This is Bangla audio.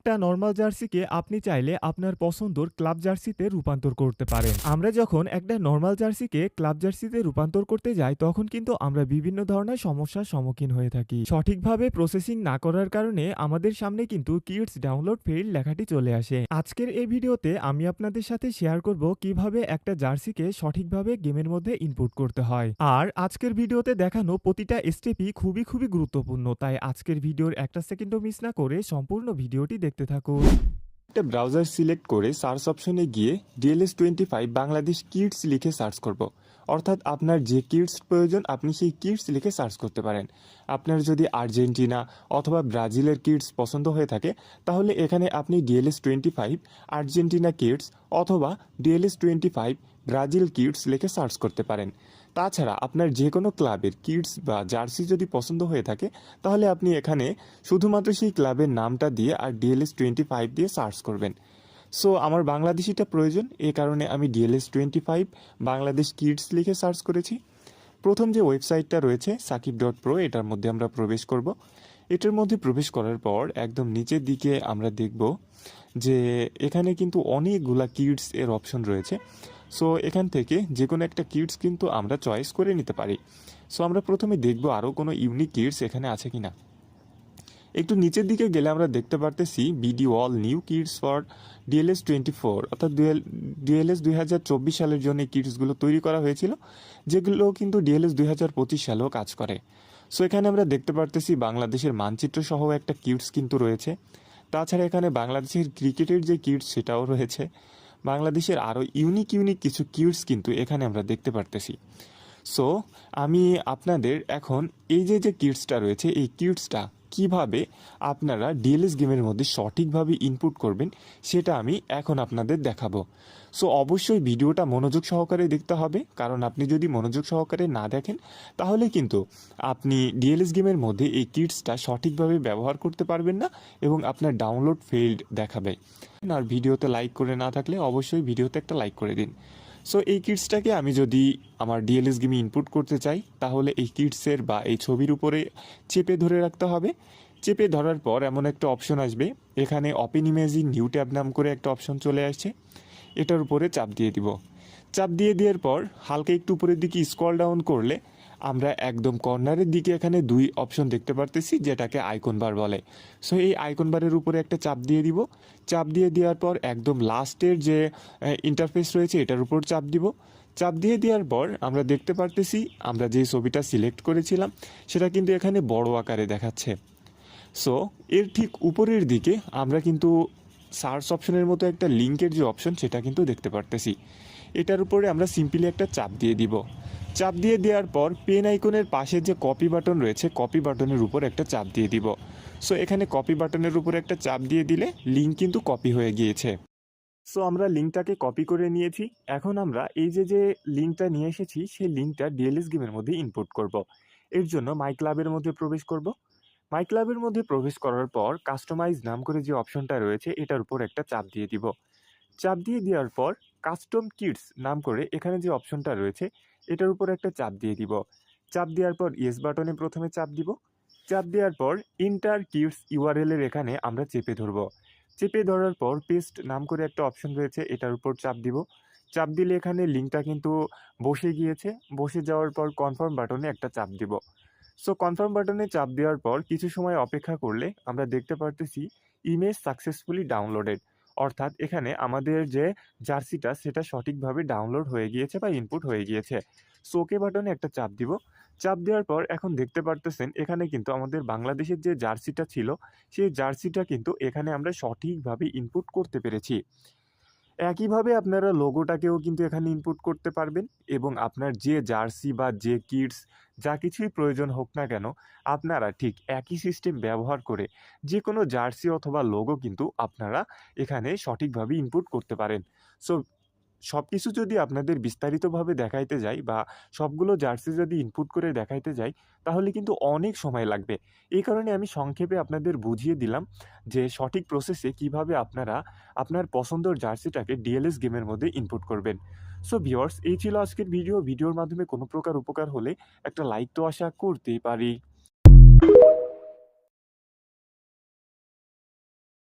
একটা নরমাল জার্সিকে আপনি চাইলে আপনার পছন্দর ক্লাব জার্সিতে রূপান্তর করতে পারেন। আমরা যখন একটা নরমাল জার্সিকে ক্লাব জার্সিতে রূপান্তর করতে যাই তখন কিন্তু আমরা বিভিন্ন ধরনের সমস্যার সম্মুখীন হয়ে থাকি। সঠিকভাবে প্রসেসিং না করার কারণে আমাদের সামনে কিন্তু কিডস ডাউনলোড ফেইল্ড লেখাটি চলে আসে। আজকের এই ভিডিওতে আমি আপনাদের সাথে শেয়ার করব কিভাবে একটা জার্সিকে সঠিকভাবে গেমের মধ্যে ইনপুট করতে হয়। আর আজকের ভিডিওতে দেখানো প্রতিটা স্টেপই খুবই গুরুত্বপূর্ণ, তাই আজকের ভিডিওর একটা সেকেন্ডও মিস না করে সম্পূর্ণ ভিডিওটি দেখতে থাকুন। একটা ব্রাউজার সিলেক্ট করে সার্চ অপশনে গিয়ে DLS25 বাংলাদেশ কিডস লিখে সার্চ করব। অর্থাৎ আপনার যে কিডস প্রয়োজন আপনি সেই কিডস লিখে সার্চ করতে পারেন। আপনার যদি আর্জেন্টিনা অথবা ব্রাজিলের কিডস পছন্দ হয়ে থাকে তাহলে এখানে আপনি DLS25 আর্জেন্টিনা কিডস অথবা DLS25 ব্রাজিল কিডস লিখে সার্চ করতে পারেন। তাছাড়া আপনার যে কোনো ক্লাবের কিডস বা জার্সি যদি পছন্দ হয়ে থাকে তাহলে আপনি এখানে শুধুমাত্র সেই ক্লাবের নামটা দিয়ে আর DLS25 দিয়ে সার্চ করবেন। সো আমার বাংলাদেশিটা প্রয়োজন, এই কারণে আমি DLS25 বাংলাদেশ কিডস লিখে সার্চ করেছি। প্রথম যে ওয়েবসাইটটা রয়েছে sakib.pro, এটার মধ্যে আমরা প্রবেশ করব। এটার মধ্যে প্রবেশ করার পর একদম নিচের দিকে আমরা দেখব যে এখানে কিন্তু অনেকগুলা কিডস এর অপশন রয়েছে। সো এখান থেকে যে কোনো একটা কিডস কিন্তু আমরা চয়েস করে নিতে পারি। সো আমরা প্রথমে দেখব আরও কোনো ইউনিক কিডস এখানে আছে কিনা। একটু নিচের দিকে গেলে আমরা দেখতে পারতেছি BD all new kids for DLS24, অর্থাৎ DLS 2024 সালের জন্য এই কিডসগুলো তৈরি করা হয়েছিল, যেগুলো কিন্তু DLS 2025 সালেও কাজ করে। সো এখানে আমরা দেখতে পারতেছি বাংলাদেশের মানচিত্র সহ একটা কিডস কিন্তু রয়েছে। তাছাড়া এখানে বাংলাদেশের ক্রিকেটের যে কিডস সেটাও রয়েছে। বাংলাদেশের আরও ইউনিক কিছু কিডস কিন্তু এখানে আমরা দেখতে পারতেছি। সো আমি আপনাদের এখন এই যে কিডসটা রয়েছে এই কিডসটা কিভাবে আপনারা ডিএলএস গেমের মধ্যে সঠিকভাবে ইনপুট করবেন সেটা আমি এখন আপনাদের দেখাবো। সো অবশ্যই ভিডিওটা মনোযোগ সহকারে দেখতে হবে, কারণ আপনি যদি মনোযোগ সহকারে না দেখেন তাহলে কিন্তু আপনি ডিএলএস গেমের মধ্যে এই কিডসটা সঠিকভাবে ব্যবহার করতে পারবেন না এবং আপনার ডাউনলোড ফেইল্ড দেখাবে। আর ভিডিওতে লাইক করে না থাকলে অবশ্যই ভিডিওতে একটা লাইক করে দিন। সো এই কিডসটাকে আমি যদি আমার ডিএলএস গেমে ইনপুট করতে চাই তাহলে এই কিডসের বা এই ছবির উপরে চেপে ধরে রাখতে হবে। চেপে ধরার পর এমন একটা অপশন আসবে, এখানে open image in new tab নাম করে একটা অপশন চলে আসছে, এটার উপরে চাপ দিয়ে দিব। চাপ দিয়ে দেওয়ার পর হালকা একটু উপরের দিকে স্ক্রল ডাউন করলে আমরা একদম কর্নারের দিকে এখানে দুই অপশন দেখতে পারতেছি, যেটাকে আইকন বার বলে। সো এই আইকন বারের উপরে একটা চাপ দিয়ে দিব। চাপ দিয়ে দেওয়ার পর একদম লাস্টের যে ইন্টারফেস রয়েছে এটার উপর চাপ দিব। চাপ দিয়ে দেওয়ার পর আমরা দেখতে পারতেছি আমরা যে ছবিটা সিলেক্ট করেছিলাম সেটা কিন্তু এখানে বড় আকারে দেখাচ্ছে। সো এর ঠিক উপরের দিকে আমরা কিন্তু সার্চ অপশনের মতো একটা লিঙ্কের যে অপশন সেটা কিন্তু দেখতে পারতেছি। এটার উপরে আমরা সিম্পলি একটা চাপ দিয়ে দিব। চাপ দিয়ে দেওয়ার পর পেন আইকনের পাশে যে কপি বাটন রয়েছে কপি বাটনের উপর একটা চাপ দিয়ে দিব। সো এখানে কপি বাটনের উপর একটা চাপ দিয়ে দিলে লিঙ্ক কিন্তু কপি হয়ে গিয়েছে। সো আমরা লিঙ্কটাকে কপি করে নিয়েছি। এখন আমরা এই যে লিঙ্কটা নিয়ে এসেছি সেই লিঙ্কটা ডিএলএস গেমের মধ্যে ইনপুট করব। এর জন্য মাই ক্লাবের মধ্যে প্রবেশ করব। মাই ক্লাবের মধ্যে প্রবেশ করার পর কাস্টমাইজ নাম করে যে অপশনটা রয়েছে এটার উপর একটা চাপ দিয়ে দিব। চাপ দিয়ে দেওয়ার পর কাস্টম কিডস নাম করে এখানে যে অপশনটা রয়েছে এটার উপর একটা চাপ দিয়ে দিব। চাপ দেওয়ার পর ইয়েস বাটনে প্রথমে চাপ দিব। চাপ দেওয়ার পর ইন্টার কিডস ইউআরএল এর এখানে আমরা চেপে ধরব। চেপে ধরার পর পেস্ট নাম করে একটা অপশন রয়েছে এটার উপর চাপ দিব। চাপ দিলে এখানে লিঙ্কটা কিন্তু বসে গিয়েছে। বসে যাওয়ার পর কনফার্ম বাটনে একটা চাপ দিব। সো কনফার্ম বাটনে চাপ দেওয়ার পর কিছু সময় অপেক্ষা করলে আমরা দেখতে পারতেছি ইমেজ সাকসেসফুলি ডাউনলোডেড, অর্থাৎ এখানে আমাদের যে জার্সিটা সেটা সঠিকভাবে ডাউনলোড হয়ে গিয়েছে বা ইনপুট হয়ে গিয়েছে। সো ওকে বাটনে একটা চাপ দিব। চাপ দেওয়ার পর এখন দেখতে পারতেছেন এখানে কিন্তু আমাদের বাংলাদেশের যে জার্সিটা ছিল সেই জার্সিটা কিন্তু এখানে আমরা সঠিকভাবে ইনপুট করতে পেরেছি। একইভাবে আপনারা লোগোটাকেও কিন্তু এখানে ইনপুট করতে পারবেন এবং আপনার যে জার্সি বা যে কিডস যা কিছুই প্রয়োজন হোক না কেন আপনারা ঠিক একই সিস্টেম ব্যবহার করে যে কোনো জার্সি অথবা লোগো কিন্তু আপনারা এখানে সঠিকভাবে ইনপুট করতে পারেন। সো সব কিছু যদি আপনাদের বিস্তারিতভাবে দেখাইতে যাই বা সবগুলো জার্সি যদি ইনপুট করে দেখাইতে যাই তাহলে কিন্তু অনেক সময় লাগবে। এই কারণে আমি সংক্ষেপে আপনাদের বুঝিয়ে দিলাম যে সঠিক প্রসেসে কিভাবে আপনারা আপনার পছন্দের জার্সিটাকে ডিএলএস গেমের মধ্যে ইনপুট করবেন। সো ভিউয়ার্স, এই ছিল আজকের ভিডিওর মাধ্যমে কোনো প্রকার উপকার হলে একটা লাইক তো আশা করতেই পারি।